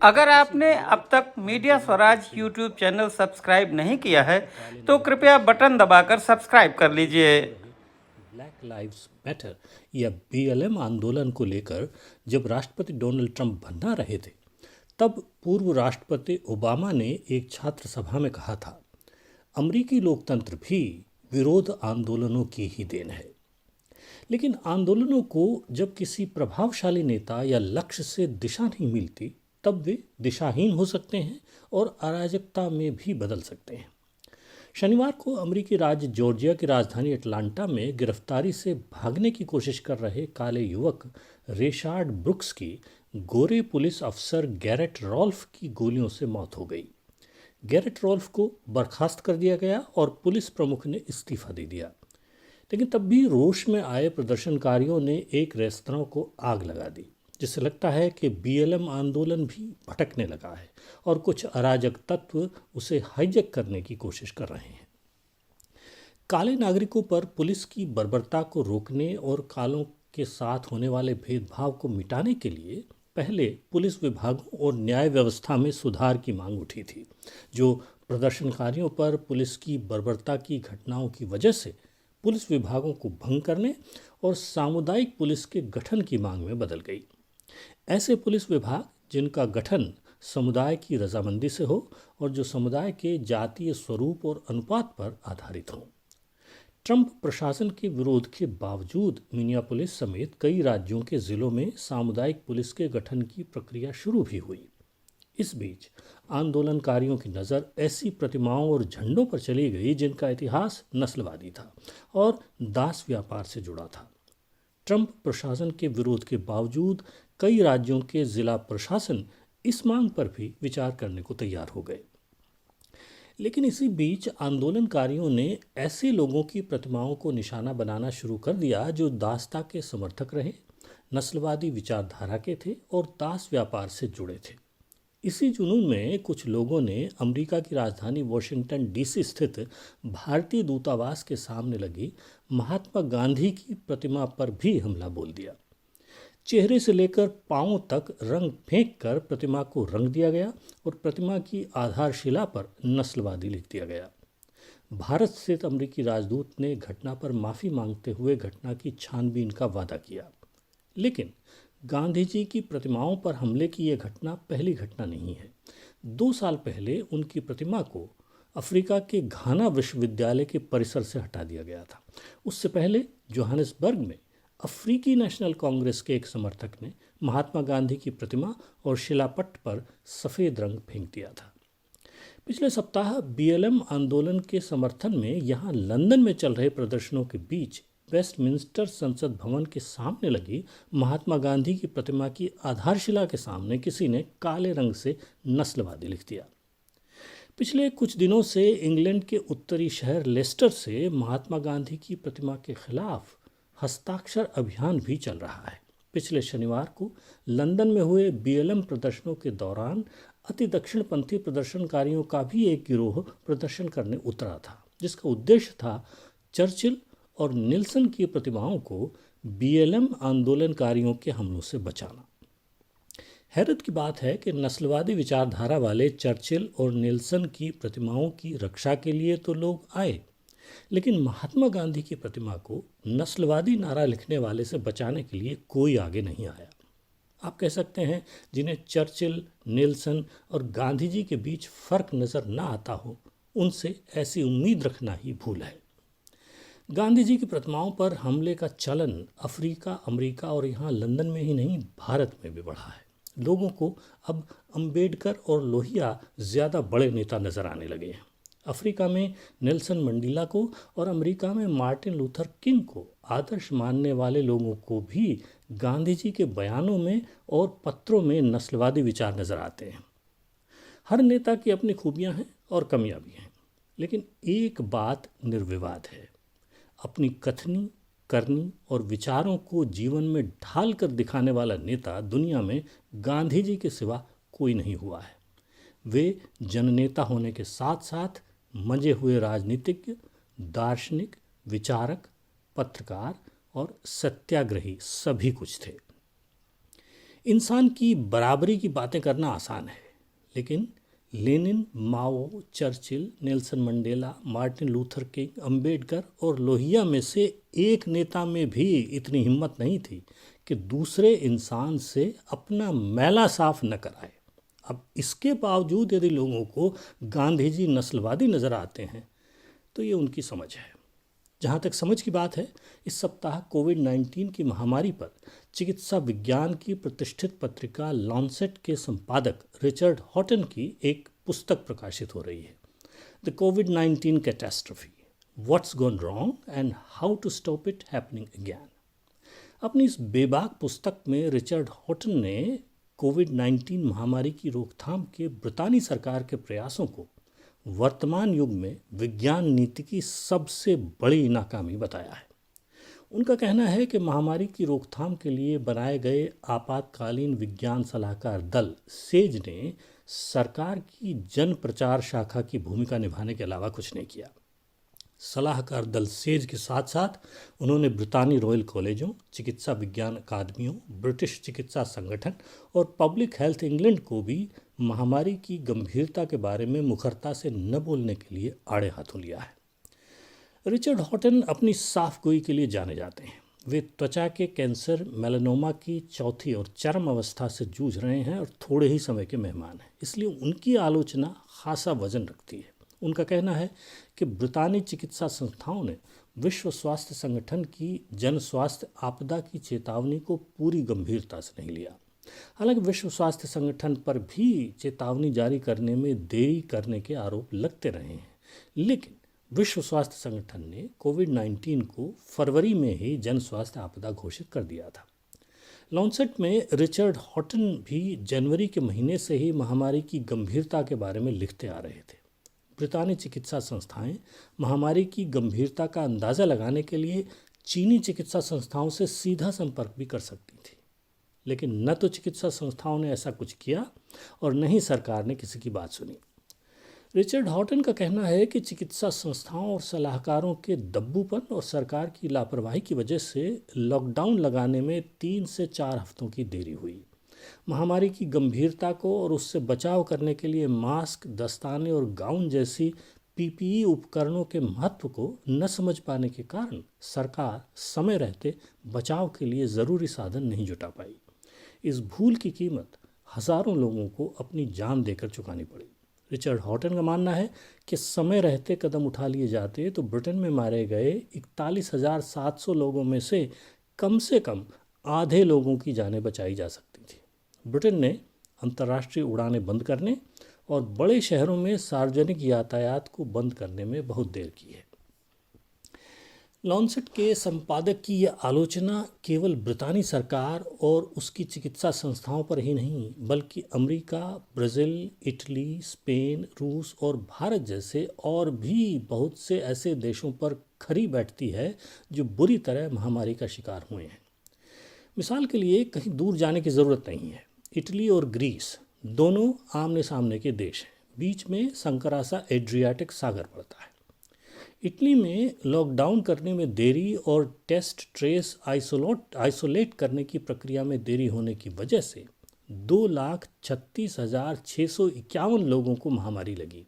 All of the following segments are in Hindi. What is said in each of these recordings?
अगर आपने अब तक media Swaraj YouTube channel subscribe नहीं किया है तो कृपया बटन दबाकर सब्सक्राइब कर लीजिए। ब्लैक लाइव्स मैटर या बीएलएम आंदोलन को लेकर जब राष्ट्रपति डोनाल्ड ट्रंप बनना रहे थे, तब पूर्व राष्ट्रपति ओबामा ने एक छात्र सभा में कहा था, अमेरिकी लोकतंत्र भी विरोध आंदोलनों की ही देन है। लेकिन आंदोलनों को जब किसी प्रभावशाली नेता या लक्ष्य से दिशा नहीं मिलती, तब वे दिशाहीन हो सकते हैं और अराजकता में भी बदल सकते हैं। शनिवार को अमेरिकी राज्य जॉर्जिया की राजधानी अटलांटा में गिरफ्तारी से भागने की कोशिश कर रहे काले युवक रेशार्ड ब्रुक्स की गोरे पुलिस अफसर गैरेट रॉल्फ की गोलियों से मौत हो गई। गैरेट रॉल्फ को बर्खास्त कर दिया गया और पुलिस प्रमुख ने इस्तीफा दे दिया। लेकिन तब भी रोष में आए प्रदर्शनकारियों ने एक रेस्तरां को आग लगा दी, जिससे लगता है कि बीएलएम आंदोलन भी भटकने लगा है और कुछ अराजक तत्व उसे हाईजैक करने की कोशिश कर रहे हैं। काले नागरिकों पर पुलिस की बर्बरता को रोकने और कालों के साथ होने वाले भेदभाव को मिटाने के लिए पहले पुलिस विभागों और न्याय व्यवस्था में सुधार की मांग उठी थी, जो प्रदर्शनकारियों पर पुलिस की बर्बरता की घटनाओं की वजह से पुलिस विभागों को भंग करने और सामुदायिक पुलिस के गठन की मांग में बदल गई। ऐसे पुलिस विभाग जिनका गठन समुदाय की रजामंदी से हो और जो समुदाय के जातीय स्वरूप और अनुपात पर आधारित हों। ट्रंप प्रशासन के विरोध के बावजूद मिनियापोलिस समेत कई राज्यों के जिलों में सामुदायिक पुलिस के गठन की प्रक्रिया शुरू भी हुई। इस बीच आंदोलनकारियों की नज़र ऐसी प्रतिमाओं और झंडों पर चली गई जिनका इतिहास नस्लवादी था और दास व्यापार से जुड़ा था। ट्रंप प्रशासन के विरोध के बावजूद कई राज्यों के जिला प्रशासन इस मांग पर भी विचार करने को तैयार हो गए। लेकिन इसी बीच आंदोलनकारियों ने ऐसे लोगों की प्रतिमाओं को निशाना बनाना शुरू कर दिया जो दासता के समर्थक रहे, नस्लवादी विचारधारा के थे और दास व्यापार से जुड़े थे। इसी जुनून में कुछ लोगों ने अमेरिका की राजधानी वॉशिंगटन डीसी स्थित भारतीय दूतावास के सामने लगी महात्मा गांधी की प्रतिमा पर भी हमला बोल दिया। चेहरे से लेकर पांव तक रंग फेंक कर प्रतिमा को रंग दिया गया और प्रतिमा की आधारशिला पर नस्लवादी लिख दिया गया। भारत स्थित अमेरिकी राजदूत ने घटना पर माफ़ी मांगते हुए घटना की छानबीन का वादा किया। लेकिन गांधी जी की प्रतिमाओं पर हमले की यह घटना पहली घटना नहीं है। 2 साल पहले उनकी प्रतिमा को अफ्रीका के घाना विश्वविद्यालय के परिसर से हटा दिया गया था। उससे पहले जोहानिसबर्ग में अफ्रीकी नेशनल कांग्रेस के एक समर्थक ने महात्मा गांधी की प्रतिमा और शिलापट्ट पर सफ़ेद रंग फेंक दिया था। पिछले सप्ताह बीएलएम आंदोलन के समर्थन में यहाँ लंदन में चल रहे प्रदर्शनों के बीच वेस्टमिंस्टर संसद भवन के सामने लगी महात्मा गांधी की प्रतिमा की आधारशिला के सामने किसी ने काले रंग से नस्लवादी लिख दिया। पिछले कुछ दिनों से इंग्लैंड के उत्तरी शहर लेस्टर से महात्मा गांधी की प्रतिमा के खिलाफ हस्ताक्षर अभियान भी चल रहा है। पिछले शनिवार को लंदन में हुए बीएलएम प्रदर्शनों के दौरान अति दक्षिणपंथी प्रदर्शनकारियों का भी एक गिरोह प्रदर्शन करने उतरा था, जिसका उद्देश्य था चर्चिल और निल्सन की प्रतिमाओं को बीएलएम आंदोलनकारियों के हमलों से बचाना। हैरत की बात है कि नस्लवादी विचारधारा वाले चर्चिल और निल्सन की प्रतिमाओं की रक्षा के लिए तो लोग आए, लेकिन महात्मा गांधी की प्रतिमा को नस्लवादी नारा लिखने वाले से बचाने के लिए कोई आगे नहीं आया। आप कह सकते हैं जिन्हें चर्चिल, निल्सन और गांधी जी के बीच फर्क नज़र ना आता हो, उनसे ऐसी उम्मीद रखना ही भूल है। गांधी जी की प्रतिमाओं पर हमले का चलन अफ्रीका, अमेरिका और यहाँ लंदन में ही नहीं, भारत में भी बढ़ा है। लोगों को अब अंबेडकर और लोहिया ज़्यादा बड़े नेता नज़र आने लगे हैं। अफ्रीका में नेल्सन मंडेला को और अमेरिका में मार्टिन लूथर किंग को आदर्श मानने वाले लोगों को भी गांधी जी के बयानों में और पत्रों में नस्लवादी विचार नज़र आते हैं। हर नेता की अपनी खूबियां हैं और कमियां भी हैं, लेकिन एक बात निर्विवाद है, अपनी कथनी, करनी और विचारों को जीवन में ढाल कर दिखाने वाला नेता दुनिया में गांधी जी के सिवा कोई नहीं हुआ है। वे जननेता होने के साथ साथ मंजे हुए राजनीतिज्ञ, दार्शनिक, विचारक, पत्रकार और सत्याग्रही सभी कुछ थे। इंसान की बराबरी की बातें करना आसान है, लेकिन Lenin, Mao, Churchill, Nelson Mandela, Martin Luther King, Ambedkar और लोहिया में से एक नेता में भी इतनी हिम्मत नहीं थी कि दूसरे इंसान से अपना मैला साफ न कराए। अब इसके बावजूद यदि लोगों को गांधी जी नस्लवादी नज़र आते हैं तो ये उनकी समझ है। जहाँ तक समझ की बात है, इस सप्ताह कोविड-19 की महामारी पर चिकित्सा विज्ञान की प्रतिष्ठित पत्रिका लॉन्सेट के संपादक रिचर्ड हॉटन की एक पुस्तक प्रकाशित हो रही है, द कोविड-19 catastrophe, what's gone wrong and how to stop it happening again. अपनी इस बेबाक पुस्तक में रिचर्ड हॉटन ने कोविड-19 महामारी की रोकथाम के ब्रितानी सरकार के प्रयासों को वर्तमान युग में विज्ञान नीति की सबसे बड़ी नाकामी बताया है। उनका कहना है कि महामारी की रोकथाम के लिए बनाए गए आपातकालीन विज्ञान सलाहकार दल सेज ने सरकार की जन प्रचार शाखा की भूमिका निभाने के अलावा कुछ नहीं किया। सलाहकार दल सेज के साथ साथ उन्होंने ब्रितानी रॉयल कॉलेजों, चिकित्सा विज्ञान अकादमियों, ब्रिटिश चिकित्सा संगठन और पब्लिक हेल्थ इंग्लैंड को भी महामारी की गंभीरता के बारे में मुखरता से न बोलने के लिए आड़े हाथों लिया है। रिचर्ड हॉटन अपनी साफ गोई के लिए जाने जाते हैं। वे त्वचा के कैंसर, मेलानोमा की चौथी और चरम अवस्था से जूझ रहे हैं और थोड़े ही समय के मेहमान हैं, इसलिए उनकी आलोचना खासा वजन रखती है। उनका कहना है कि ब्रितानी चिकित्सा संस्थाओं ने विश्व स्वास्थ्य संगठन की जन स्वास्थ्य आपदा की चेतावनी को पूरी गंभीरता से नहीं लिया। हालांकि विश्व स्वास्थ्य संगठन पर भी चेतावनी जारी करने में देरी करने के आरोप लगते रहे हैं, लेकिन विश्व स्वास्थ्य संगठन ने कोविड-19 को फरवरी में ही जन स्वास्थ्य आपदा घोषित कर दिया था। लॉन्सेट में रिचर्ड हॉटन भी जनवरी के महीने से ही महामारी की गंभीरता के बारे में लिखते आ रहे थे। ब्रितानी चिकित्सा संस्थाएं महामारी की गंभीरता का अंदाज़ा लगाने के लिए चीनी चिकित्सा संस्थाओं से सीधा संपर्क भी कर सकती थी, लेकिन न तो चिकित्सा संस्थाओं ने ऐसा कुछ किया और न ही सरकार ने किसी की बात सुनी। रिचर्ड हॉटन का कहना है कि चिकित्सा संस्थाओं और सलाहकारों के दब्बूपन और सरकार की लापरवाही की वजह से लॉकडाउन लगाने में 3 से 4 हफ्तों की देरी हुई। महामारी की गंभीरता को और उससे बचाव करने के लिए मास्क, दस्ताने और गाउन जैसी पीपीई उपकरणों के महत्व को न समझ पाने के कारण सरकार समय रहते बचाव के लिए ज़रूरी साधन नहीं जुटा पाई। इस भूल की कीमत हज़ारों लोगों को अपनी जान देकर चुकानी पड़ी। रिचर्ड हॉटन का मानना है कि समय रहते कदम उठा लिए जाते तो ब्रिटेन में मारे गए 41,700 लोगों में से कम आधे लोगों की जानें बचाई जा सकती थी। ब्रिटेन ने अंतर्राष्ट्रीय उड़ानें बंद करने और बड़े शहरों में सार्वजनिक यातायात को बंद करने में बहुत देर की है। लॉन्सेट के संपादक की यह आलोचना केवल ब्रितानी सरकार और उसकी चिकित्सा संस्थाओं पर ही नहीं, बल्कि अमेरिका, ब्राज़ील, इटली, स्पेन, रूस और भारत जैसे और भी बहुत से ऐसे देशों पर खरी बैठती है जो बुरी तरह महामारी का शिकार हुए हैं। मिसाल के लिए कहीं दूर जाने की ज़रूरत नहीं है। इटली और ग्रीस दोनों आमने सामने के देश हैं। बीच में संकरासा एड्रियाटिक सागर पड़ता है। इटली में लॉकडाउन करने में देरी और टेस्ट, ट्रेस, आइसोलेट करने की प्रक्रिया में देरी होने की वजह से 2,36,651 लोगों को महामारी लगी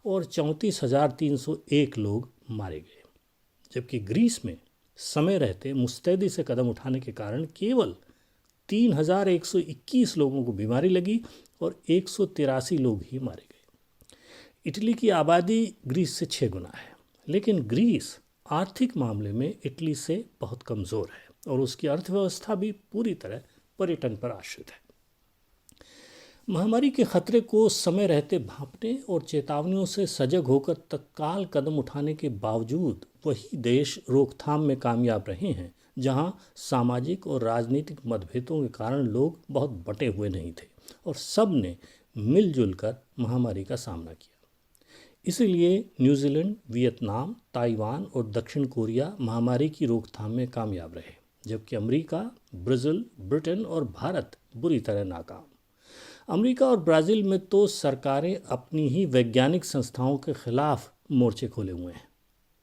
और 34,301 लोग मारे गए, जबकि ग्रीस में समय रहते मुस्तैदी से कदम उठाने के कारण केवल 3,121 लोगों को बीमारी लगी और 183 लोग ही मारे गए। इटली की आबादी ग्रीस से 6 गुना है, लेकिन ग्रीस आर्थिक मामले में इटली से बहुत कमज़ोर है और उसकी अर्थव्यवस्था भी पूरी तरह पर्यटन पर आश्रित है। महामारी के खतरे को समय रहते भांपने और चेतावनियों से सजग होकर तत्काल कदम उठाने के बावजूद वही देश रोकथाम में कामयाब रहे हैं जहां सामाजिक और राजनीतिक मतभेदों के कारण लोग बहुत बटे हुए नहीं थे और सब ने मिलजुल कर महामारी का सामना किया। इसीलिए न्यूजीलैंड, वियतनाम, ताइवान और दक्षिण कोरिया महामारी की रोकथाम में कामयाब रहे, जबकि अमेरिका, ब्राज़ील, ब्रिटेन और भारत बुरी तरह नाकाम। अमेरिका और ब्राज़ील में तो सरकारें अपनी ही वैज्ञानिक संस्थाओं के खिलाफ मोर्चे खोले हुए हैं।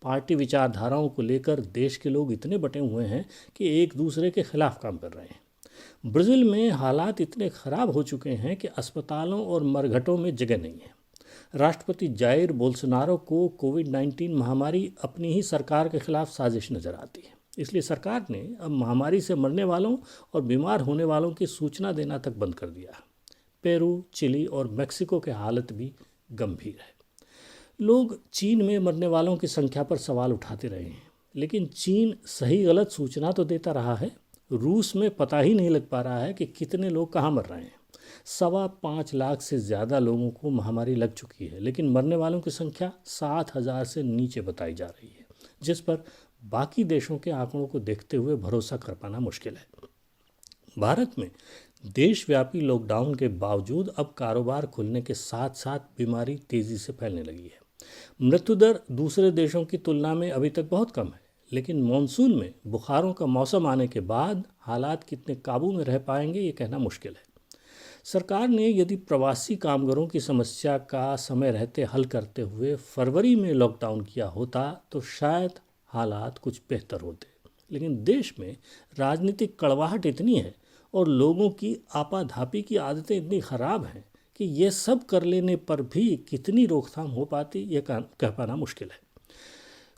पार्टी विचारधाराओं को लेकर देश के लोग इतने बटे हुए हैं कि एक दूसरे के खिलाफ काम कर रहे हैं। ब्राज़ील में हालात इतने ख़राब हो चुके हैं कि अस्पतालों और मरघटों में जगह नहीं है। राष्ट्रपति जाइर बोल्सोनारो को कोविड-19 महामारी अपनी ही सरकार के खिलाफ साजिश नज़र आती है। इसलिए सरकार ने अब महामारी से मरने वालों और बीमार होने वालों की सूचना देना तक बंद कर दिया। पेरू, चिली और मेक्सिको के हालत भी गंभीर है। लोग चीन में मरने वालों की संख्या पर सवाल उठाते रहे हैं, लेकिन चीन सही गलत सूचना तो देता रहा है। रूस में पता ही नहीं लग पा रहा है कि कितने लोग कहाँ मर रहे हैं। 5.25 लाख से ज़्यादा लोगों को महामारी लग चुकी है, लेकिन मरने वालों की संख्या 7,000 से नीचे बताई जा रही है, जिस पर बाकी देशों के आंकड़ों को देखते हुए भरोसा कर पाना मुश्किल है। भारत में देशव्यापी लॉकडाउन के बावजूद अब कारोबार खुलने के साथ साथ बीमारी तेज़ी से फैलने लगी है। मृत्यु दर दूसरे देशों की तुलना में अभी तक बहुत कम है, लेकिन मॉनसून में बुखारों का मौसम आने के बाद हालात कितने काबू में रह पाएंगे ये कहना मुश्किल है। सरकार ने यदि प्रवासी कामगारों की समस्या का समय रहते हल करते हुए फरवरी में लॉकडाउन किया होता तो शायद हालात कुछ बेहतर होते, लेकिन देश में राजनीतिक कड़वाहट इतनी है और लोगों की आपाधापी की आदतें इतनी ख़राब हैं कि ये सब कर लेने पर भी कितनी रोकथाम हो पाती ये कह पाना मुश्किल है।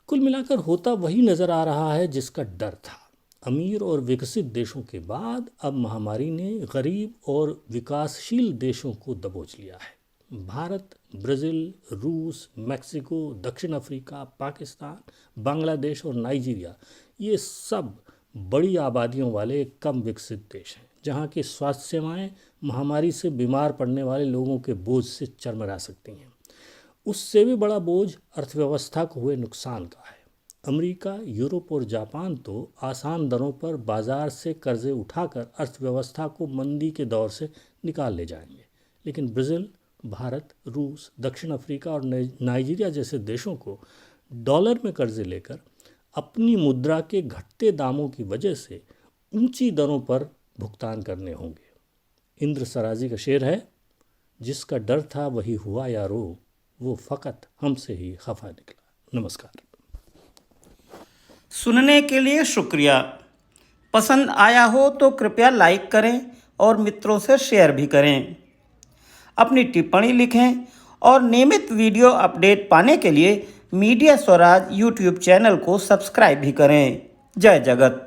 कुल मिलाकर होता वही नज़र आ रहा है जिसका डर था। अमीर और विकसित देशों के बाद अब महामारी ने गरीब और विकासशील देशों को दबोच लिया है। भारत, ब्राज़ील, रूस, मेक्सिको, दक्षिण अफ्रीका, पाकिस्तान, बांग्लादेश और नाइजीरिया ये सब बड़ी आबादियों वाले कम विकसित देश हैं, जहाँ की स्वास्थ्य सेवाएं महामारी से बीमार पड़ने वाले लोगों के बोझ से चरमरा सकती हैं। उससे भी बड़ा बोझ अर्थव्यवस्था को हुए नुकसान का है। अमेरिका, यूरोप और जापान तो आसान दरों पर बाजार से कर्जे उठाकर अर्थव्यवस्था को मंदी के दौर से निकाल ले जाएंगे, लेकिन ब्राज़ील, भारत, रूस, दक्षिण अफ्रीका और नाइजीरिया जैसे देशों को डॉलर में कर्जे लेकर अपनी मुद्रा के घटते दामों की वजह से ऊंची दरों पर भुगतान करने होंगे। इंद्र सराजी का शेर है, जिसका डर था वही हुआ यारो, वो फ़कत हमसे ही खफा निकला। नमस्कार। सुनने के लिए शुक्रिया। पसंद आया हो तो कृपया लाइक करें और मित्रों से शेयर भी करें। अपनी टिप्पणी लिखें और नियमित वीडियो अपडेट पाने के लिए मीडिया स्वराज यूट्यूब चैनल को सब्सक्राइब भी करें। जय जगत।